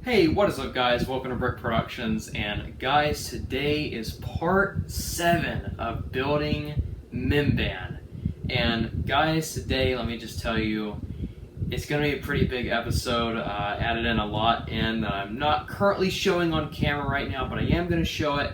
Hey, what is up guys? Welcome to Brick Productions, and guys, today is part 7 of building Mimban. And guys, today, let me just tell you, it's going to be a pretty big episode. Added in a lot in that I'm not currently showing on camera right now, but I am going to show it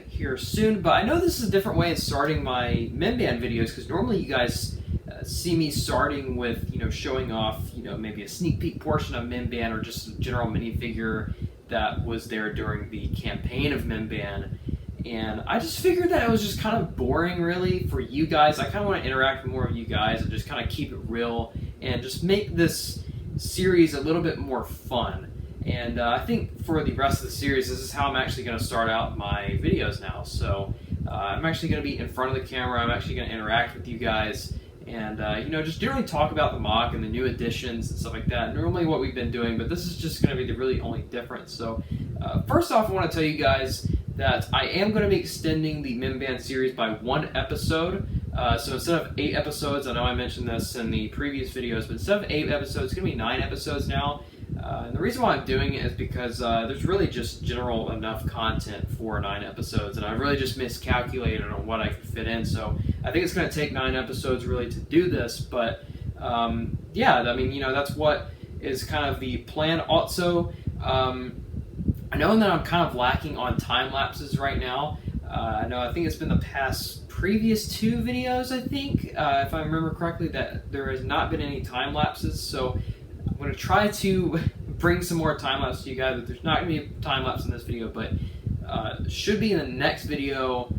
here soon. But I know this is a different way of starting my Mimban videos, because normally you guys see me starting with, showing off, maybe a sneak peek portion of Mimban or just a general minifigure that was there during the campaign of Mimban. And I just figured that it was just kind of boring, really, for you guys. I kind of want to interact with more of you guys and just kind of keep it real and just make this series a little bit more fun. And I think for the rest of the series, this is how I'm actually going to start out my videos now. So I'm actually going to be in front of the camera. I'm actually going to interact with you guys. And, just generally talk about the mock and the new additions and stuff like that. Normally what we've been doing, but this is just going to be the really only difference. So, first off, I want to tell you guys that I am going to be extending the Mimban series by 1 episode. So instead of 8 episodes, I know I mentioned this in the previous videos, but instead of 8 episodes, it's going to be 9 episodes now. And the reason why I'm doing it is because there's really just general enough content for 9 episodes, and I really just miscalculated on what I could fit in. So I think it's going to take 9 episodes really to do this, but yeah, I mean, that's what is kind of the plan. Also, I know that I'm kind of lacking on time lapses right now. I think it's been the previous 2 videos, I think, if I remember correctly, that there has not been any time lapses. So I'm going to try to bring some more time lapse to you guys. There's not going to be a time lapse in this video, but should be in the next video,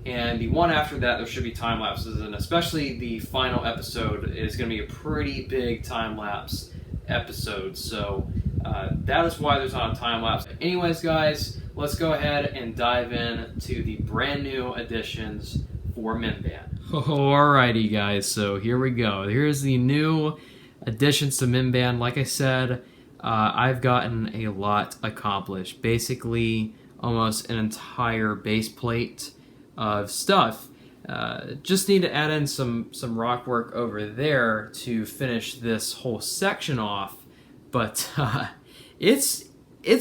and the one after that there should be time lapses, and especially the final episode is going to be a pretty big time lapse episode. So that is why there's not a time lapse. Anyways, guys, let's go ahead and dive in to the brand new additions for Mimban. Alrighty, guys, so here we go. Here's the new additions to Mimban. Like I said, I've gotten a lot accomplished. Basically, almost an entire base plate of stuff. Just need to add in some rock work over there to finish this whole section off. But it's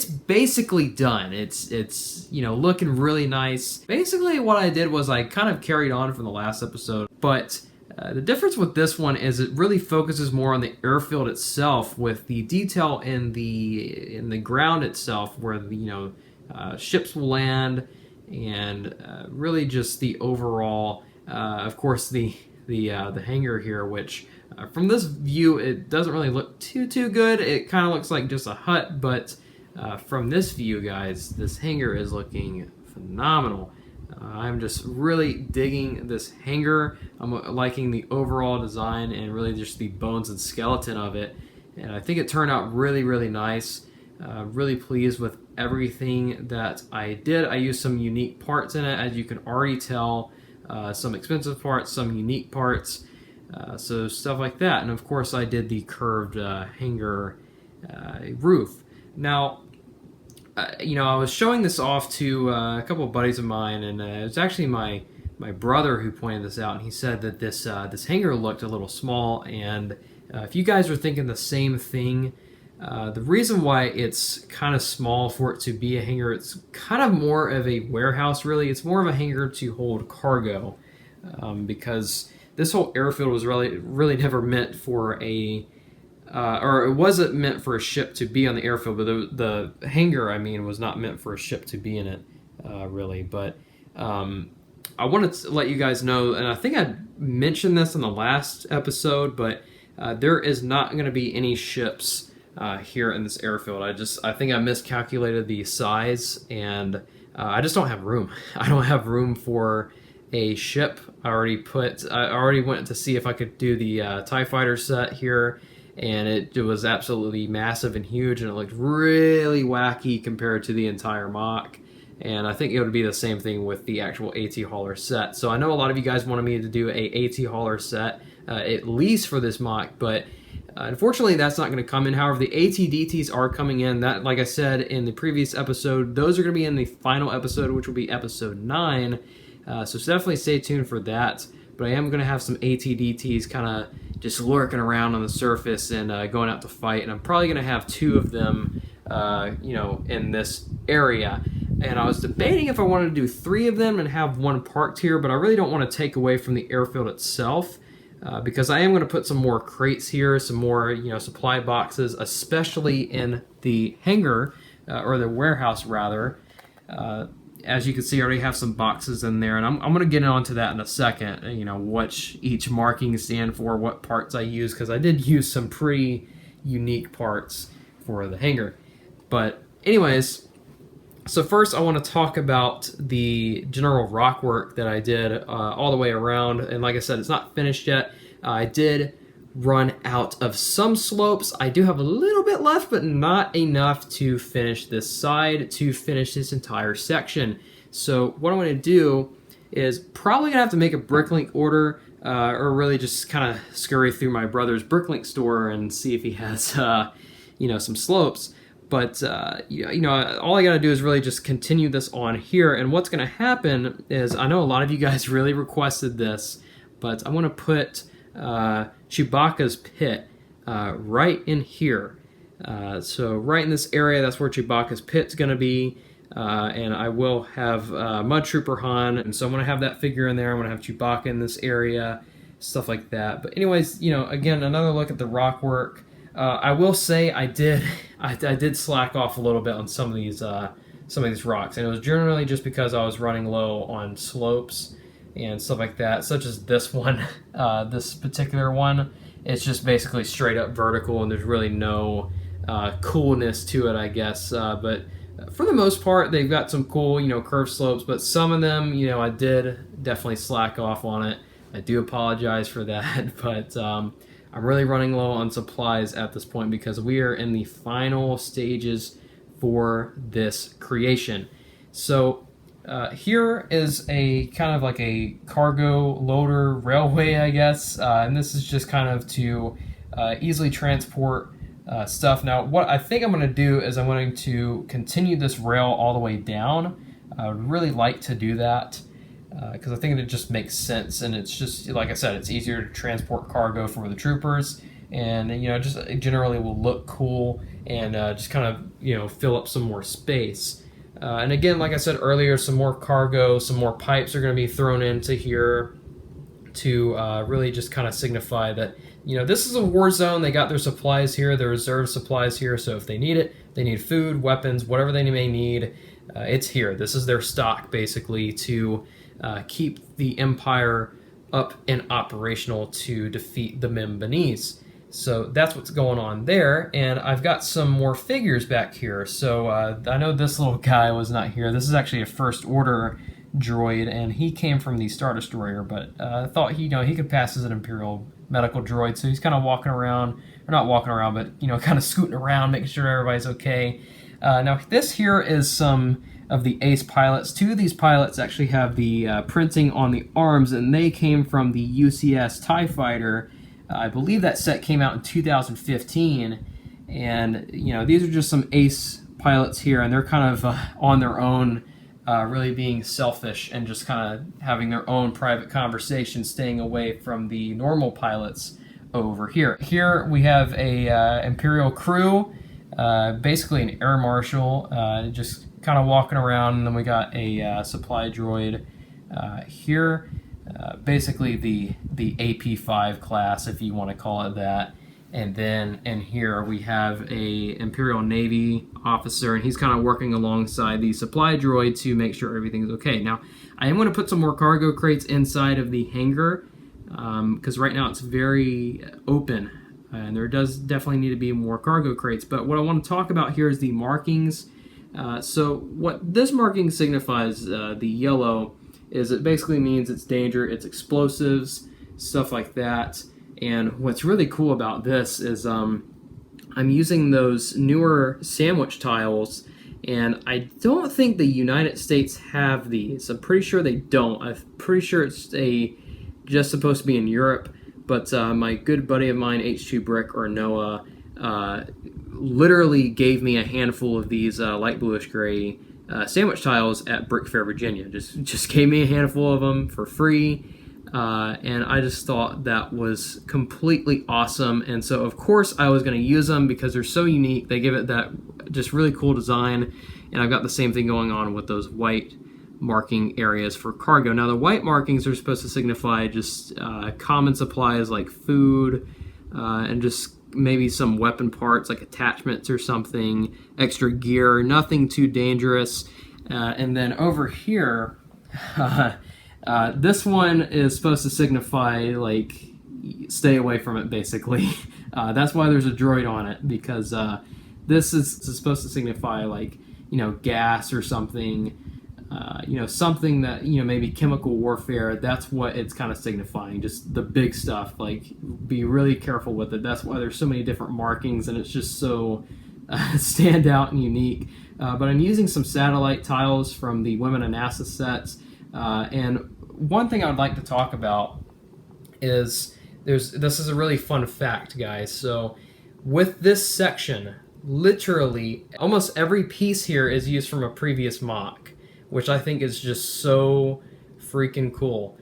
basically done. It's looking really nice. Basically, what I did was I kind of carried on from the last episode, but the difference with this one is it really focuses more on the airfield itself, with the detail in the ground itself, where the ships will land, and really just the overall, of course, the hangar here, which from this view it doesn't really look too good. It kind of looks like just a hut, but from this view, guys, this hangar is looking phenomenal. I'm just really digging this hangar. I'm liking the overall design and really just the bones and skeleton of it. And I think it turned out really, really nice. Really pleased with everything that I did. I used some unique parts in it, as you can already tell. Some expensive parts, some unique parts. So stuff like that. And of course I did the curved hangar roof. Now, I was showing this off to a couple of buddies of mine, and it was actually my brother who pointed this out, and he said that this hangar looked a little small. And if you guys are thinking the same thing, the reason why it's kind of small for it to be a hangar, it's kind of more of a warehouse, really. It's more of a hangar to hold cargo, because this whole airfield was really never meant for or it wasn't meant for a ship to be on the airfield, but the hangar, was not meant for a ship to be in it, really. But I wanted to let you guys know, and I think I mentioned this in the last episode, but there is not going to be any ships here in this airfield. I think I miscalculated the size, and I just don't have room. I don't have room for a ship. I already went to see if I could do the TIE Fighter set here, and it was absolutely massive and huge, and it looked really wacky compared to the entire mock. And I think it would be the same thing with the actual AT hauler set. So I know a lot of you guys wanted me to do a AT hauler set, at least for this mock, but unfortunately that's not going to come in. However, the AT-DTs are coming in. That, like I said in the previous episode, those are going to be in the final episode, which will be episode 9. So definitely stay tuned for that. But I am going to have some AT-DTs kind of just lurking around on the surface and going out to fight, and I'm probably going to have 2 of them in this area. And I was debating if I wanted to do 3 of them and have one parked here, but I really don't want to take away from the airfield itself, because I am going to put some more crates here, some more supply boxes, especially in the hangar, or the warehouse rather. As you can see, I already have some boxes in there, and I'm going to get onto that in a second, what each marking stand for, what parts I use, because I did use some pretty unique parts for the hangar. But anyways, so first I want to talk about the general rock work that I did all the way around, and like I said, it's not finished yet. I did run out of some slopes. I do have a little bit left, but not enough to finish this side, to finish this entire section. So what I'm going to do is probably going to have to make a bricklink order, or really just kind of scurry through my brother's bricklink store and see if he has some slopes. But all I got to do is really just continue this on here. And what's going to happen is, I know a lot of you guys really requested this, but I'm going to put Chewbacca's pit right in here. So right in this area, that's where Chewbacca's pit's going to be. And I will have Mud Trooper Han, and so I'm going to have that figure in there. I'm going to have Chewbacca in this area, stuff like that. But anyways, again, another look at the rock work. I will say I did slack off a little bit on some of these rocks, and it was generally just because I was running low on slopes and stuff like that, such as this one. This particular one, it's just basically straight up vertical, and there's really no coolness to it, I guess. But for the most part, they've got some cool, curved slopes. But some of them, I did definitely slack off on it. I do apologize for that, but I'm really running low on supplies at this point because we are in the final stages for this creation. So here is a kind of like a cargo loader railway, I guess, and this is just kind of to easily transport stuff. Now, what I think I'm going to do is I'm going to continue this rail all the way down. I would really like to do that because I think it just makes sense, and it's just, like I said, it's easier to transport cargo for the troopers, and just generally will look cool, and just kind of fill up some more space. And again, like I said earlier, some more cargo, some more pipes are going to be thrown into here to really just kind of signify that this is a war zone. They got their supplies here, their reserve supplies here, so if they need it, they need food, weapons, whatever they may need, it's here. This is their stock, basically, to keep the Empire up and operational to defeat the Mimbanese. So that's what's going on there, and I've got some more figures back here. So I know this little guy was not here. This is actually a First Order droid, and he came from the Star Destroyer, but I thought he could pass as an Imperial medical droid, so he's kind of walking around, or not walking around, but kind of scooting around, making sure everybody's okay. Now this here is some of the ace pilots. 2 of these pilots actually have the printing on the arms, and they came from the UCS TIE Fighter. I believe that set came out in 2015, and these are just some ace pilots here, and they're kind of on their own, really being selfish and just kind of having their own private conversation, staying away from the normal pilots over here. Here we have a Imperial crew, basically an air marshal, just kind of walking around, and then we got a supply droid here. Basically the AP5 class, if you want to call it that. And then in here we have a Imperial Navy officer, and he's kind of working alongside the supply droid to make sure everything's okay. Now, I am going to put some more cargo crates inside of the hangar because right now it's very open, and there does definitely need to be more cargo crates. But what I want to talk about here is the markings. So what this marking signifies, the yellow, is it basically means it's danger, it's explosives, stuff like that. And what's really cool about this is I'm using those newer sandwich tiles, and I don't think the United States have these. I'm pretty sure they don't. I'm pretty sure it's just supposed to be in Europe, but my good buddy of mine, H2 Brick, or Noah, literally gave me a handful of these light bluish gray sandwich tiles at Brick Fair, Virginia. Just gave me a handful of them for free, and I just thought that was completely awesome. And so of course I was going to use them because they're so unique. They give it that just really cool design. And I've got the same thing going on with those white marking areas for cargo. Now the white markings are supposed to signify just common supplies like food and just maybe some weapon parts like attachments or something, extra gear, nothing too dangerous. And then over here, this one is supposed to signify like stay away from it, basically. That's why there's a droid on it, because this is supposed to signify like, you know, gas or something, you know, something that, you know, maybe chemical warfare. That's what it's kind of signifying, just the big stuff. Like, be really careful with it. That's why there's so many different markings, and it's just so stand out and unique. But I'm using some satellite tiles from the Women of NASA sets, and one thing I would like to talk about is this is a really fun fact, guys. So with this section, literally almost every piece here is used from a previous mock, which I think is just so freaking cool.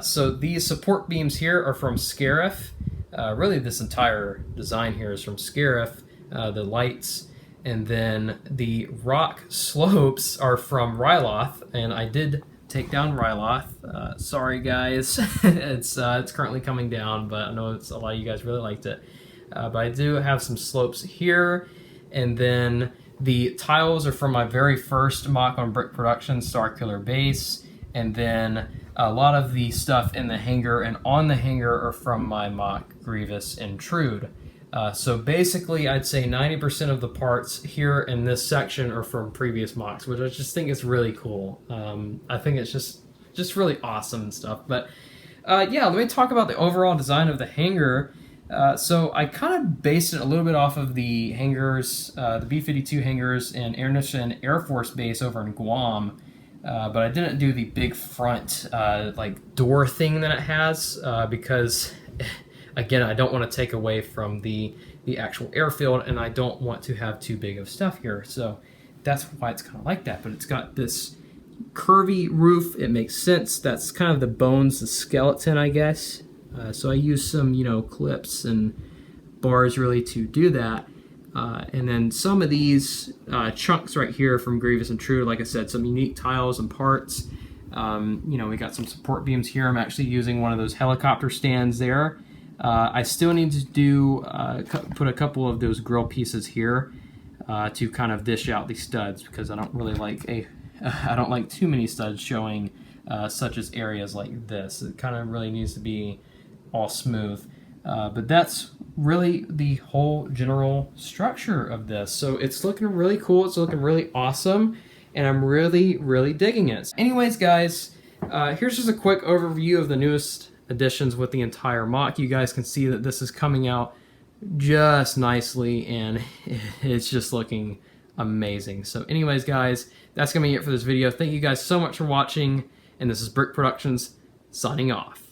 So these support beams here are from Scarif. Really, this entire design here is from Scarif, the lights. And then the rock slopes are from Ryloth, and I did take down Ryloth. Sorry, guys. It's currently coming down, but I know a lot of you guys really liked it. But I do have some slopes here, and then the tiles are from my very first mock on Brick Productions, Starkiller Base, and then a lot of the stuff in the hangar and on the hangar are from my mock Grievous Intrude. So basically, I'd say 90% of the parts here in this section are from previous mocks, which I just think is really cool. I think it's just really awesome and stuff. But yeah, let me talk about the overall design of the hangar. So I kind of based it a little bit off of the hangars, the B-52 hangars in Anderson Air Force Base over in Guam. But I didn't do the big front like door thing that it has because again, I don't want to take away from the actual airfield, and I don't want to have too big of stuff here. So that's why it's kind of like that. But it's got this curvy roof. It makes sense. That's kind of the bones, the skeleton, I guess. So I use some, you know, clips and bars really to do that. And then some of these chunks right here from Grievous Intrude, like I said, some unique tiles and parts. You know, we got some support beams here. I'm actually using one of those helicopter stands there. I still need to do put a couple of those grill pieces here to kind of dish out the studs, because I don't really like I don't like too many studs showing such as areas like this. It kind of really needs to be all smooth. But that's really the whole general structure of this. So it's looking really cool. It's looking really awesome, and I'm really, really digging it. Anyways, guys, here's just a quick overview of the newest additions with the entire mock. You guys can see that this is coming out just nicely, and it's just looking amazing. So anyways, guys, that's gonna be it for this video. Thank you guys so much for watching, and this is Brick Productions signing off.